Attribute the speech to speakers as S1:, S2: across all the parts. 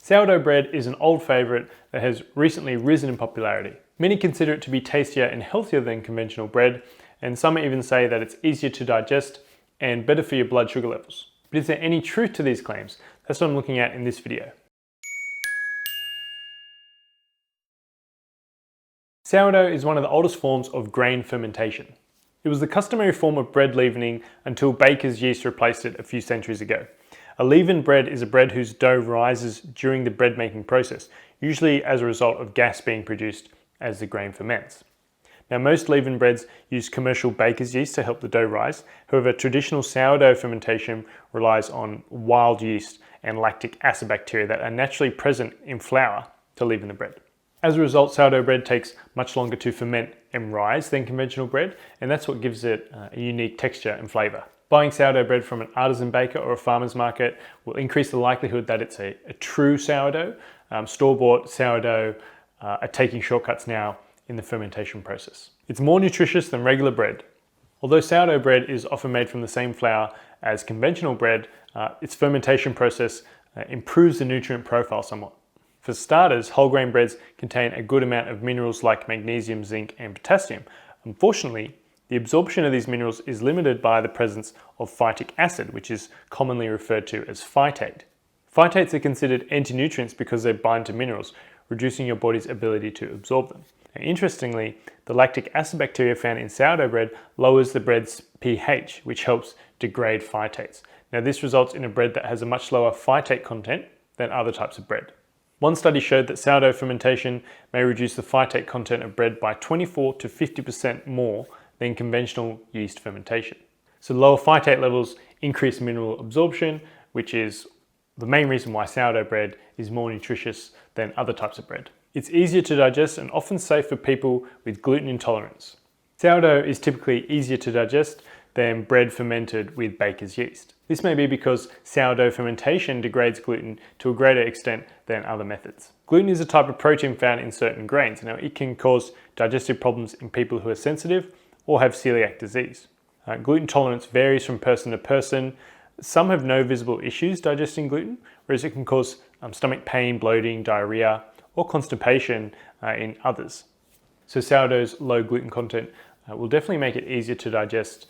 S1: Sourdough bread is an old favourite that has recently risen in popularity. Many consider it to be tastier and healthier than conventional bread, and some even say that it's easier to digest and better for your blood sugar levels. But is there any truth to these claims? That's what I'm looking at in this video. Sourdough is one of the oldest forms of grain fermentation. It was the customary form of bread leavening until baker's yeast replaced it a few centuries ago. A leavened bread is a bread whose dough rises during the bread making process, usually as a result of gas being produced as the grain ferments. Now, most leavened breads use commercial baker's yeast to help the dough rise. However, traditional sourdough fermentation relies on wild yeast and lactic acid bacteria that are naturally present in flour to leaven the bread. As a result, sourdough bread takes much longer to ferment and rise than conventional bread, and that's what gives it a unique texture and flavour. Buying sourdough bread from an artisan baker or a farmer's market will increase the likelihood that it's a true sourdough. Store-bought sourdough are taking shortcuts now in the fermentation process. It's more nutritious than regular bread. Although sourdough bread is often made from the same flour as conventional bread, its fermentation process improves the nutrient profile somewhat. For starters, whole grain breads contain a good amount of minerals like magnesium, zinc, and potassium. Unfortunately, the absorption of these minerals is limited by the presence of phytic acid, which is commonly referred to as phytate. Phytates are considered anti-nutrients because they bind to minerals, reducing your body's ability to absorb them. Now, interestingly, the lactic acid bacteria found in sourdough bread lowers the bread's pH, which helps degrade phytates. Now, this results in a bread that has a much lower phytate content than other types of bread. One study showed that sourdough fermentation may reduce the phytate content of bread by 24 to 50% more than conventional yeast fermentation. So lower phytate levels increase mineral absorption, which is the main reason why sourdough bread is more nutritious than other types of bread. It's easier to digest and often safe for people with gluten intolerance. Sourdough is typically easier to digest than bread fermented with baker's yeast. This may be because sourdough fermentation degrades gluten to a greater extent than other methods. Gluten is a type of protein found in certain grains. Now, it can cause digestive problems in people who are sensitive or have celiac disease. Gluten tolerance varies from person to person. Some have no visible issues digesting gluten, whereas it can cause stomach pain, bloating, diarrhea, or constipation in others. So sourdough's low gluten content will definitely make it easier to digest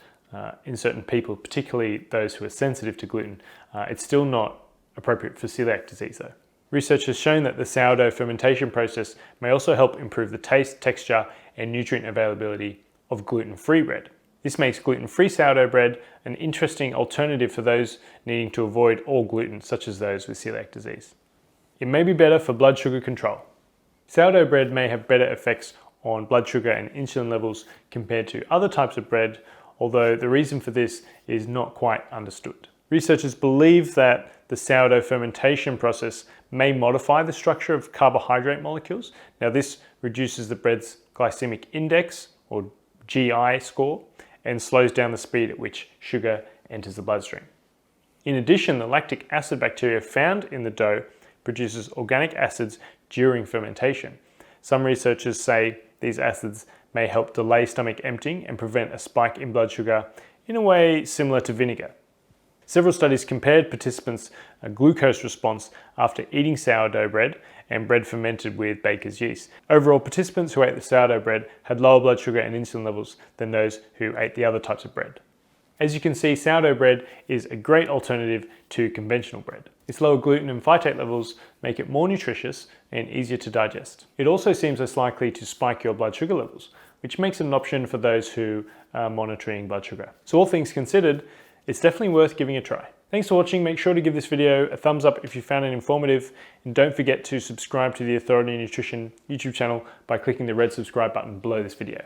S1: in certain people, particularly those who are sensitive to gluten. It's still not appropriate for celiac disease though. Research has shown that the sourdough fermentation process may also help improve the taste, texture, and nutrient availability of gluten-free bread. This makes gluten-free sourdough bread an interesting alternative for those needing to avoid all gluten, such as those with celiac disease. It may be better for blood sugar control. Sourdough bread may have better effects on blood sugar and insulin levels compared to other types of bread, although the reason for this is not quite understood. Researchers believe that the sourdough fermentation process may modify the structure of carbohydrate molecules. Now, this reduces the bread's glycemic index, or GI score, and slows down the speed at which sugar enters the bloodstream. In addition, the lactic acid bacteria found in the dough produces organic acids during fermentation. Some researchers say these acids may help delay stomach emptying and prevent a spike in blood sugar in a way similar to vinegar. Several studies compared participants' glucose response after eating sourdough bread and bread fermented with baker's yeast. Overall, participants who ate the sourdough bread had lower blood sugar and insulin levels than those who ate the other types of bread. As you can see, sourdough bread is a great alternative to conventional bread. Its lower gluten and phytate levels make it more nutritious and easier to digest. It also seems less likely to spike your blood sugar levels, which makes it an option for those who are monitoring blood sugar. So all things considered, it's definitely worth giving a try. Thanks for watching. Make sure to give this video a thumbs up if you found it informative, and don't forget to subscribe to the Authority Nutrition YouTube channel by clicking the red subscribe button below this video.